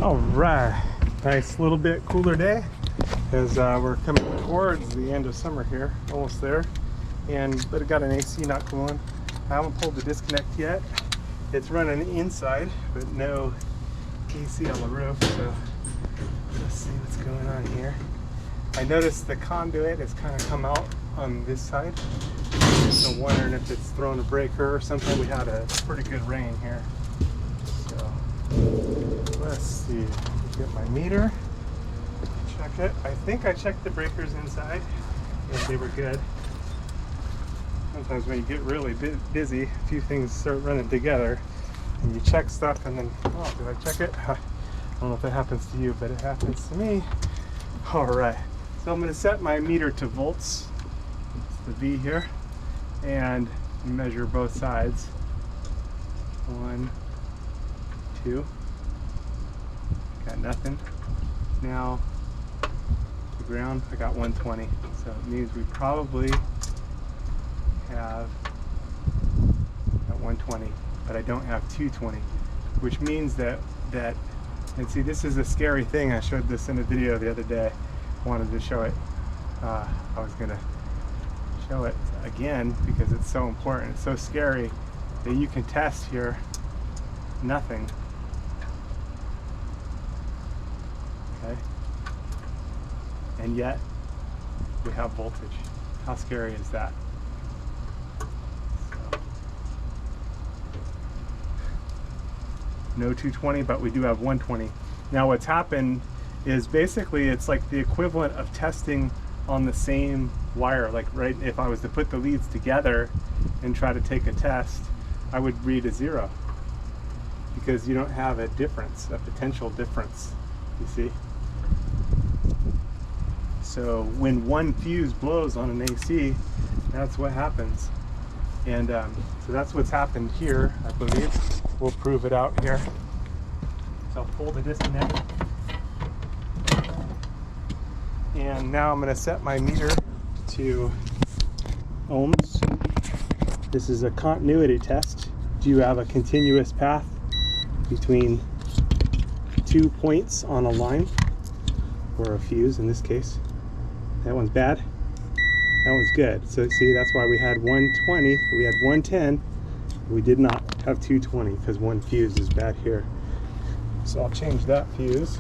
All right, nice little bit cooler day as we're coming towards the end of summer here, almost there. But it got an AC not going. I haven't pulled the disconnect yet. It's running inside, but no AC on the roof. So let's see what's going on here. I noticed the conduit has kind of come out on this side. So wondering if it's throwing a breaker or something. We had a pretty good rain here. So let's see. Get my meter. Check it. I think I checked the breakers inside and they were good. Sometimes when you get really busy, a few things start running together and you check stuff and then, oh, did I check it? I don't know if that happens to you, but it happens to me. All right. So I'm going to set my meter to volts. It's the V here. And measure both sides. 1, 2. Got nothing. Now the ground, I got 120. So it means we probably have at 120, but I don't have 220, which means that and see, this is a scary thing. I showed this in a video the other day. Wanted to show it. I was gonna show it again because it's so important. It's so scary that you can test here nothing. Okay, and yet we have voltage. How scary is that? So, no 220, but we do have 120. Now what's happened is basically it's like the equivalent of testing on the same wire. Like, right, if I was to put the leads together and try to take a test, I would read a 0 because you don't have a difference, a potential difference, you see. So when one fuse blows on an AC, that's what happens. And so that's what's happened here, I believe. We'll prove it out here. So I'll pull the disconnect. And now I'm going to set my meter to ohms. This is a continuity test. Do you have a continuous path between 2 points on a line, or a fuse in this case? That one's bad. That one's good. So see, that's why we had 120, we had 110. We did not have 220 because one fuse is bad here. So I'll change that fuse.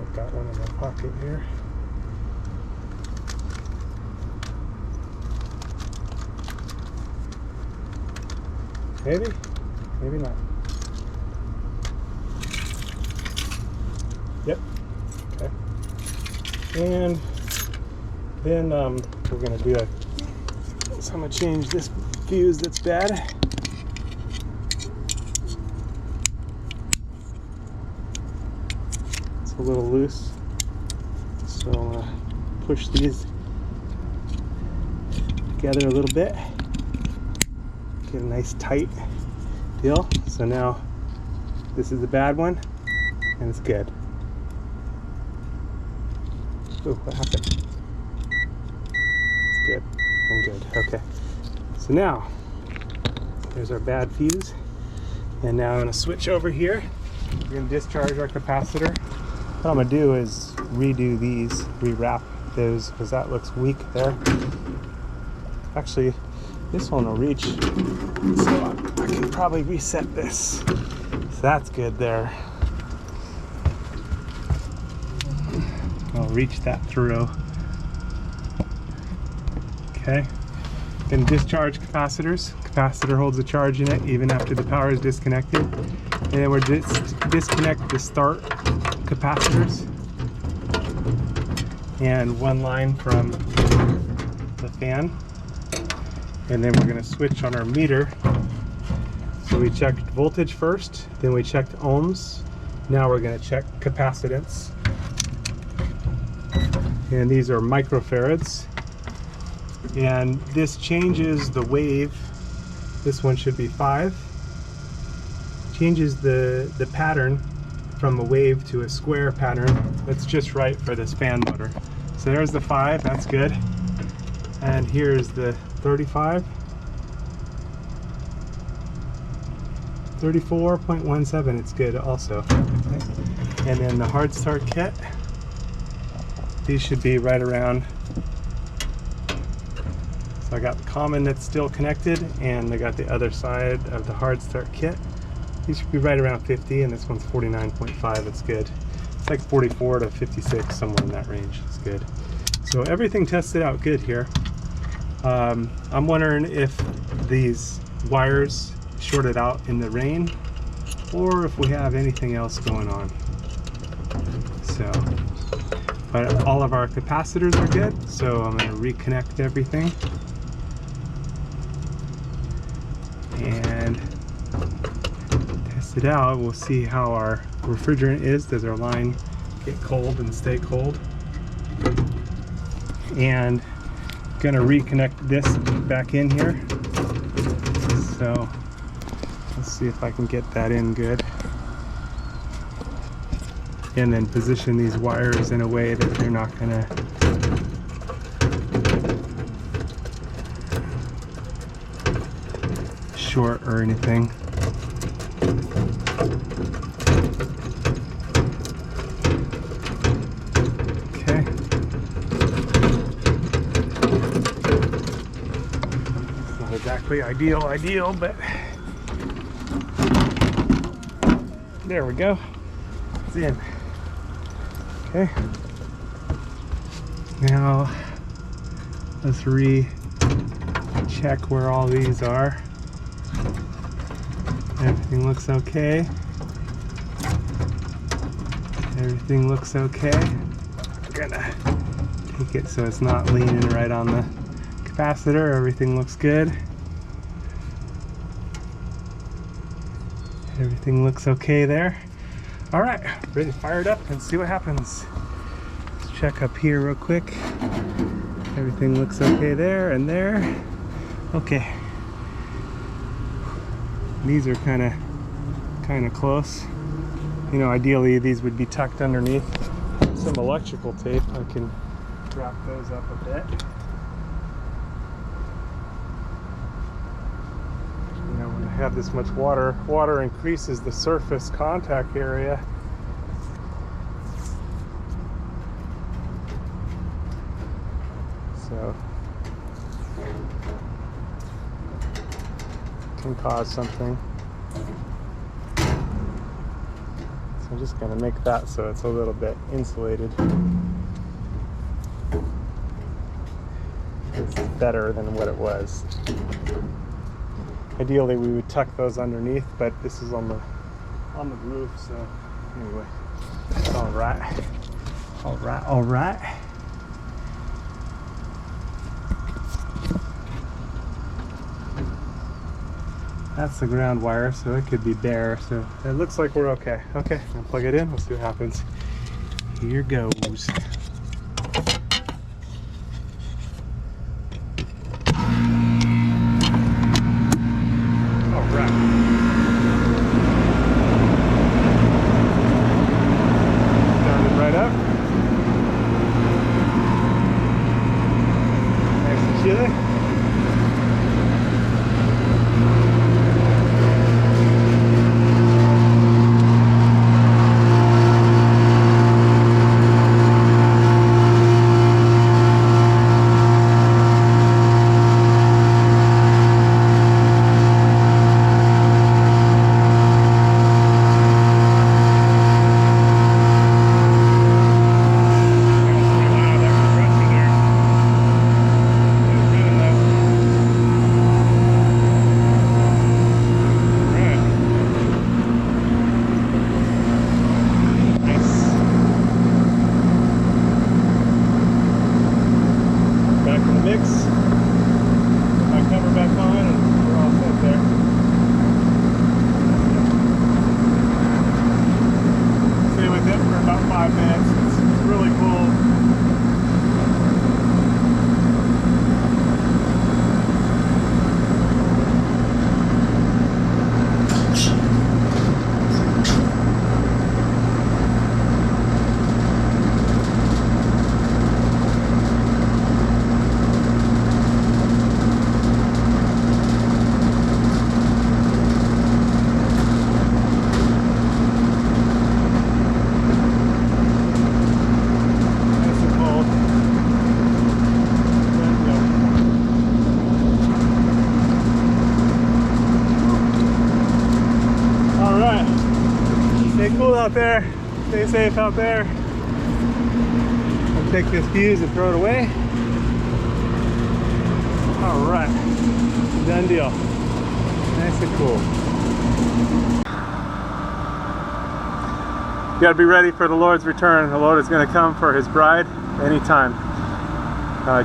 I've got one in my pocket here. Maybe, maybe not. Yep. Okay. And then we're gonna do so I'm gonna change this fuse that's bad. It's a little loose, so I'm gonna push these together a little bit. Get a nice tight deal. So now this is the bad one, and it's good. Ooh, what happened? It's good and good. Okay. So now there's our bad fuse, and now I'm going to switch over here. We're going to discharge our capacitor. What I'm going to do is redo these, rewrap those, because that looks weak there. Actually, this one will reach, so I can probably reset this. So that's good there. I'll reach that through. Okay. Then discharge capacitors. Capacitor holds a charge in it even after the power is disconnected. And then we're disconnect the start capacitors and one line from the fan. And then we're going to switch on our meter. So we checked voltage first, then we checked ohms. Now we're going to check capacitance. And these are microfarads. And this changes the wave. This one should be 5. Changes the pattern from a wave to a square pattern. That's just right for this fan motor. So there's the 5, that's good. And here's the 35. 34.17, it's good also. Okay. And then the hard start kit, these should be right around, so I got the common that's still connected, and I got the other side of the hard start kit. These should be right around 50, and this one's 49.5, it's good. It's like 44 to 56, somewhere in that range, it's good. So everything tested out good here. I'm wondering if these wires shorted out in the rain, or if we have anything else going on. So, but all of our capacitors are good, so I'm going to reconnect everything and test it out. We'll see how our refrigerant is. Does our line get cold and stay cold? And going to reconnect this back in here. So let's see if I can get that in good. And then position these wires in a way that they're not going to short or anything. Okay. It's not exactly ideal, but there we go. It's in. Okay. Now let's recheck where all these are. Everything looks okay. Everything looks okay. I'm gonna take it so it's not leaning right on the capacitor. Everything looks good. Everything looks okay there. All right, ready to fire it up and see what happens. Let's check up here real quick. Everything looks okay there and there. Okay. These are kind of close. You know, ideally these would be tucked underneath some electrical tape. I can wrap those up a bit. You know, when I have this much water increases the surface contact area. So can cause something. So I'm just going to make that so it's a little bit insulated. It's better than what it was. Ideally we would tuck those underneath, but this is on the roof, so anyway. All right. That's the ground wire, so it could be bare, so it looks like we're okay. Okay, I'll plug it in, we'll see what happens. Here goes. All right. Started right up. Nice and chilly. out there. Stay safe out there. I'll take this fuse and throw it away. All right, done deal. Nice and cool. You gotta be ready for the Lord's return. The Lord is gonna come for his bride anytime.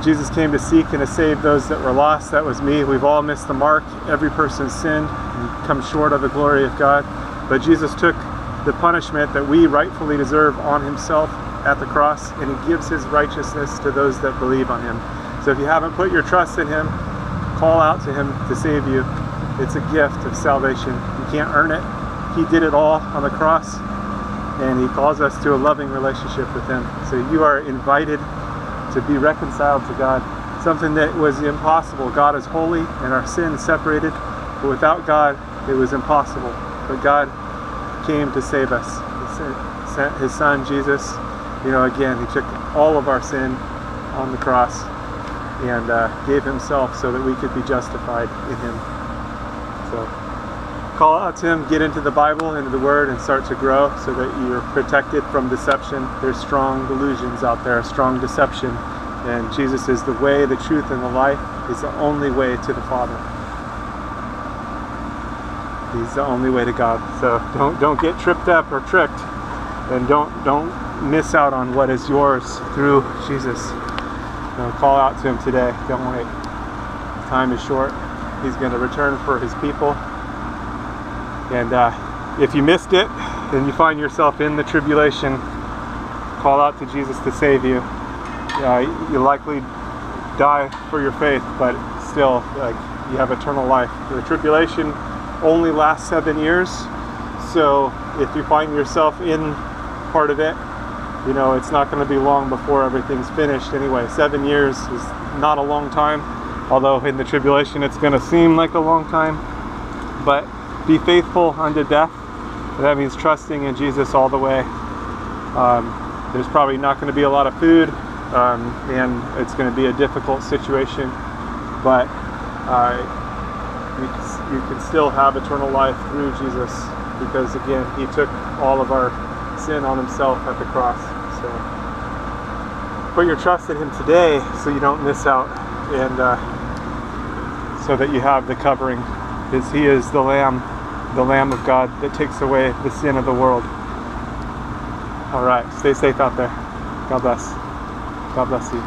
Jesus came to seek and to save those that were lost. That was me. We've all missed the mark. Every person's sinned and come short of the glory of God. But Jesus took the punishment that we rightfully deserve on himself at the cross, and he gives his righteousness to those that believe on him. So if you haven't put your trust in him, call out to him to save you. It's a gift of salvation. You can't earn it. He did it all on the cross, and he calls us to a loving relationship with him. So you are invited to be reconciled to God, something that was impossible. God is holy and our sin is separated, but without God it was impossible. But God came to save us. He sent his son Jesus. You know, again, he took all of our sin on the cross and gave himself so that we could be justified in him. So call out to him, get into the Bible, into the Word, and start to grow so that you're protected from deception. There's strong delusions out there, strong deception, and Jesus is the way, the truth, and the life. He's the only way to the Father. He's the only way to God. So don't get tripped up or tricked, and don't miss out on what is yours through Jesus. Call out to him today. Don't wait. Time is short. He's going to return for his people. And if you missed it, and you find yourself in the tribulation, call out to Jesus to save you. You'll likely die for your faith, but still, you have eternal life. The tribulation only lasts 7 years, so if you find yourself in part of it, it's not going to be long before everything's finished anyway. 7 years is not a long time, although in the tribulation it's going to seem like a long time. But be faithful unto death. That means trusting in Jesus all the way. There's probably not going to be a lot of food, and it's going to be a difficult situation, but you can still have eternal life through Jesus, because again, he took all of our sin on himself at the cross. So put your trust in him today so you don't miss out, and so that you have the covering, because he is the Lamb of God that takes away the sin of the world. All right, stay safe out there. God bless. God bless you.